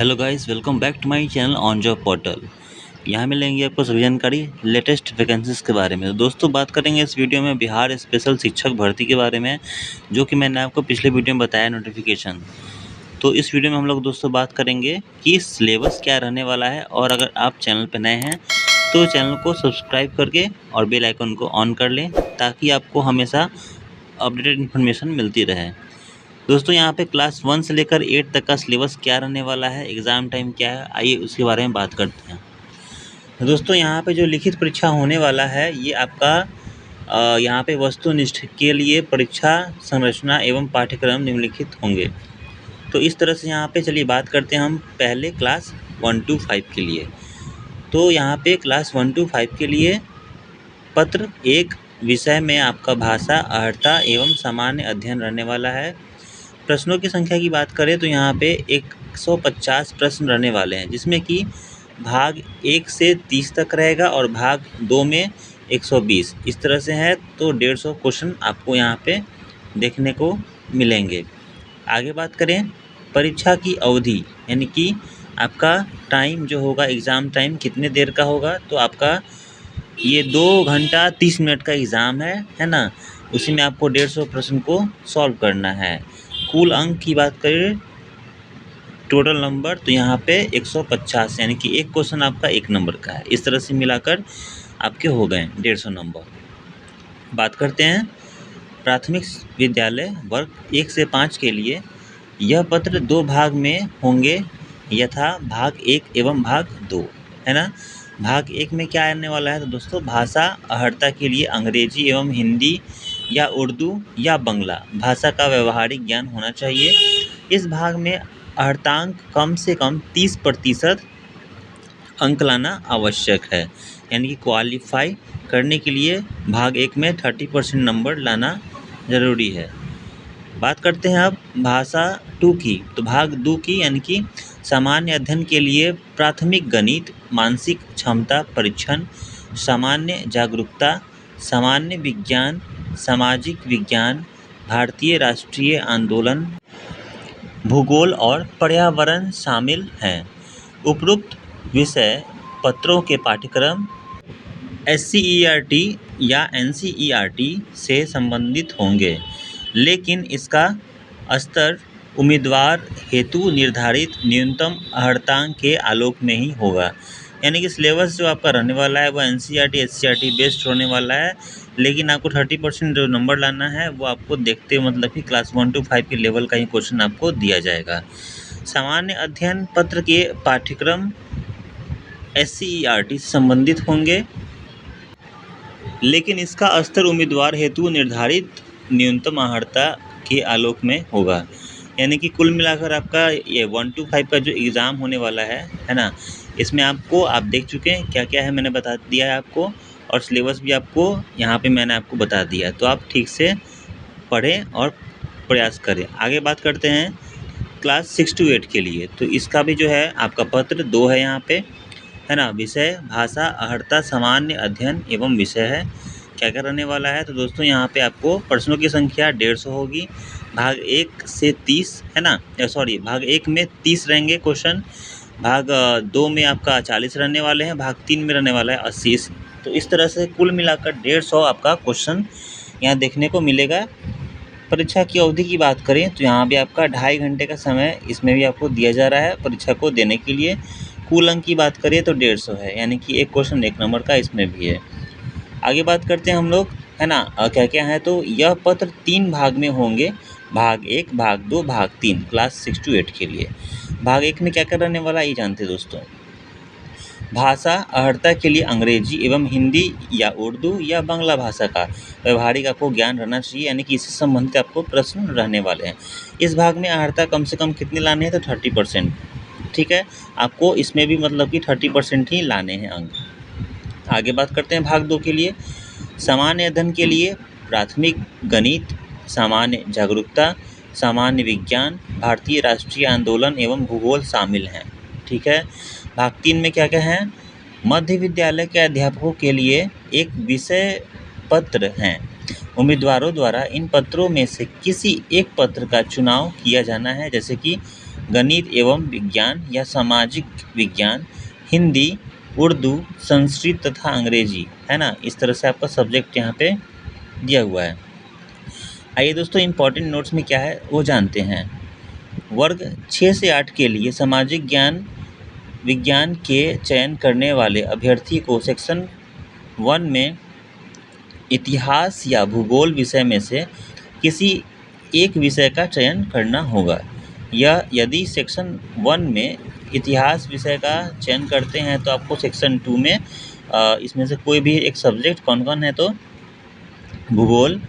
Hello guys, welcome back to my channel on job portal. यहाँ मिलेंगी आपको सभी जानकारी लेटेस्ट वैकेंसीज के बारे में। तो दोस्तों, बात करेंगे इस वीडियो में बिहार स्पेशल शिक्षक भर्ती के बारे में, जो कि मैंने आपको पिछले वीडियो में बताया नोटिफिकेशन। तो इस वीडियो में हम लोग दोस्तों बात करेंगे कि सिलेबस क्या रहने वाला है, और अगर आप चैनल पर नए हैं तो चैनल को सब्सक्राइब करके और बेल आइकन को ऑन कर लें, ताकि आपको हमेशा अपडेटेड इन्फॉर्मेशन मिलती रहे। दोस्तों, यहाँ पे क्लास 1 से लेकर 8 तक का सिलेबस क्या रहने वाला है, एग्ज़ाम टाइम क्या है, आइए उसके बारे में बात करते हैं। तो दोस्तों, यहाँ पे जो लिखित परीक्षा होने वाला है, ये आपका यहाँ पे वस्तुनिष्ठ के लिए परीक्षा संरचना एवं पाठ्यक्रम निम्नलिखित होंगे। तो इस तरह से यहाँ पे चलिए बात करते हैं हम पहले क्लास 1 to 5 के लिए। तो यहाँ पे क्लास 1 to 5 के लिए पत्र एक विषय में आपका भाषा, अर्हता एवं सामान्य अध्ययन रहने वाला है। प्रश्नों की संख्या की बात करें तो यहाँ पे 150 प्रश्न रहने वाले हैं, जिसमें कि भाग 1 से 30 तक रहेगा और भाग 2 में 120 इस तरह से है। तो 150 क्वेश्चन आपको यहाँ पे देखने को मिलेंगे। आगे बात करें परीक्षा की अवधि, यानी कि आपका टाइम जो होगा, एग्ज़ाम टाइम कितने देर का होगा, तो आपका ये 2 घंटा 30 मिनट का एग्ज़ाम है ना। उसी में आपको 150 प्रश्न को सॉल्व करना है। कुल अंक की बात करें, टोटल नंबर, तो यहाँ पे 150, यानी कि एक क्वेश्चन आपका 1 नंबर का है। इस तरह से मिलाकर आपके हो गए 150 नंबर। बात करते हैं प्राथमिक विद्यालय वर्ग 1 से 5 के लिए। यह पत्र 2 भाग में होंगे, यथा भाग 1 एवं भाग 2, है ना। भाग 1 में क्या आने वाला है, तो दोस्तों भाषा अर्हता के लिए अंग्रेजी एवं हिंदी या उर्दू या बंगला भाषा का व्यवहारिक ज्ञान होना चाहिए। इस भाग में अर्हतांक कम से कम 30% अंक लाना आवश्यक है, यानी कि क्वालिफाई करने के लिए भाग 1 में 30% नंबर लाना ज़रूरी है। बात करते हैं अब भाषा 2 की। तो भाग 2 की, यानी कि सामान्य अध्ययन के लिए प्राथमिक गणित, मानसिक क्षमता परीक्षण, सामान्य जागरूकता, सामान्य विज्ञान, सामाजिक विज्ञान, भारतीय राष्ट्रीय आंदोलन, भूगोल और पर्यावरण शामिल हैं। उपरोक्त विषय पत्रों के पाठ्यक्रम SCERT या NCERT से संबंधित होंगे, लेकिन इसका स्तर उम्मीदवार हेतु निर्धारित न्यूनतम अर्हतांक के आलोक में ही होगा। यानी कि सिलेबस जो आपका रहने वाला है वो NCERT SCERT बेस्ड होने वाला है, लेकिन आपको 30% जो नंबर लाना है वो आपको देखते मतलब कि क्लास 1 to 5 के लेवल का ही क्वेश्चन आपको दिया जाएगा। सामान्य अध्ययन पत्र के पाठ्यक्रम SCERT से संबंधित होंगे, लेकिन इसका स्तर उम्मीदवार हेतु निर्धारित न्यूनतम अर्हता के आलोक में होगा। यानी कि कुल मिलाकर आपका ये 1 to 5 का जो एग्ज़ाम होने वाला है ना, इसमें आपको आप देख चुके हैं क्या क्या है, मैंने बता दिया है आपको, और सिलेबस भी आपको यहाँ पे मैंने आपको बता दिया है। तो आप ठीक से पढ़ें और प्रयास करें। आगे बात करते हैं क्लास 6 to 8 के लिए। तो इसका भी जो है आपका पत्र 2 है यहाँ पे, है ना। विषय भाषा अर्हता सामान्य अध्ययन एवं विषय है। क्या क्या रहने वाला है, तो दोस्तों यहाँ पे आपको प्रश्नों की संख्या 150 होगी। भाग 1 से 30, है ना, सॉरी भाग 1 में 30 रहेंगे क्वेश्चन, भाग 2 में आपका 40 रहने वाले हैं, भाग 3 में रहने वाला है 80। तो इस तरह से कुल मिलाकर 150 आपका क्वेश्चन यहाँ देखने को मिलेगा। परीक्षा की अवधि की बात करें तो यहाँ भी आपका 2.5 घंटे का समय इसमें भी आपको दिया जा रहा है परीक्षा को देने के लिए। कुल अंक की बात करें तो 150 है, यानी कि एक क्वेश्चन 1 नंबर का इसमें भी है। आगे बात करते हैं हम लोग, है ना, क्या क्या है। तो यह पत्र 3 भाग में होंगे, भाग 1, भाग 2, भाग 3, क्लास 6 to 8 के लिए। भाग 1 में क्या क्या रहने वाला ये जानते हैं दोस्तों। भाषा अर्हता के लिए अंग्रेजी एवं हिंदी या उर्दू या बांग्ला भाषा का व्यवहारिक आपको ज्ञान रहना चाहिए, यानी कि इससे संबंधित आपको प्रश्न रहने वाले हैं। इस भाग में अर्हता कम से कम कितने लाने हैं, तो 30%। ठीक है, आपको इसमें भी मतलब कि 30% ही लाने हैं अंक। आगे बात करते हैं भाग 2 के लिए। सामान्य अध्ययन के लिए प्राथमिक गणित, सामान्य जागरूकता, सामान्य विज्ञान, भारतीय राष्ट्रीय आंदोलन एवं भूगोल शामिल हैं। ठीक है, भाग 3 में क्या क्या है। मध्य विद्यालय के अध्यापकों के लिए एक विषय पत्र हैं। उम्मीदवारों द्वारा इन पत्रों में से किसी एक पत्र का चुनाव किया जाना है, जैसे कि गणित एवं विज्ञान या सामाजिक विज्ञान, हिंदी, उर्दू, संस्कृत तथा अंग्रेजी, है ना। इस तरह से आपका सब्जेक्ट यहाँ पे दिया हुआ है। आइए दोस्तों, इम्पॉर्टेंट नोट्स में क्या है वो जानते हैं। वर्ग 6 से 8 के लिए सामाजिक ज्ञान विज्ञान के चयन करने वाले अभ्यर्थी को सेक्शन 1 में इतिहास या भूगोल विषय में से किसी एक विषय का चयन करना होगा। या यदि सेक्शन 1 में इतिहास विषय का चयन करते हैं तो आपको सेक्शन 2 में इसमें से कोई भी एक सब्जेक्ट कौन कौन है, तो भूगोल,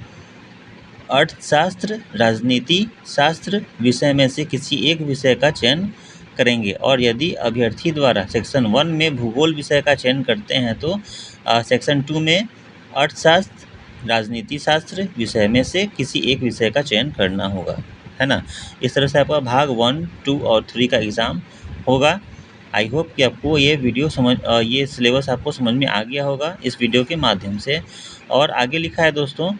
अर्थशास्त्र, राजनीति शास्त्र विषय में से किसी एक विषय का चयन करेंगे। और यदि अभ्यर्थी द्वारा सेक्शन 1 में भूगोल विषय का चयन करते हैं तो सेक्शन 2 में अर्थशास्त्र, राजनीति शास्त्र विषय में से किसी एक विषय का चयन करना होगा, है ना। इस तरह से आपका भाग 1, 2 और 3 का एग्ज़ाम होगा। आई होप कि आपको ये वीडियो ये सिलेबस आपको समझ में आ गया होगा इस वीडियो के माध्यम से। और आगे लिखा है दोस्तों,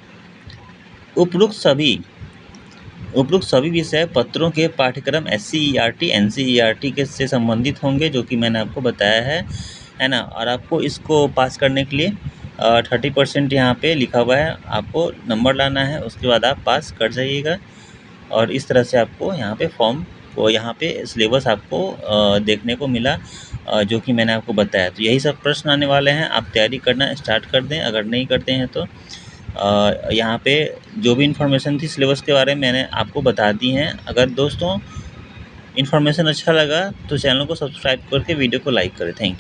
उपरोक्त सभी विषय पत्रों के पाठ्यक्रम SCERT, NCERT के से संबंधित होंगे, जो कि मैंने आपको बताया है ना। और आपको इसको पास करने के लिए 30% यहाँ पे लिखा हुआ है, आपको नंबर लाना है, उसके बाद आप पास कर जाइएगा। और इस तरह से आपको यहाँ पे फॉर्म को यहाँ पे सिलेबस आपको देखने को मिला, जो कि मैंने आपको बताया। तो यही सब प्रश्न आने वाले हैं, आप तैयारी करना स्टार्ट कर दें। अगर नहीं करते हैं तो यहाँ पे जो भी इन्फॉर्मेशन थी सिलेबस के बारे में मैंने आपको बता दी हैं। अगर दोस्तों इन्फॉर्मेशन अच्छा लगा तो चैनल को सब्सक्राइब करके वीडियो को लाइक करें। Thank you.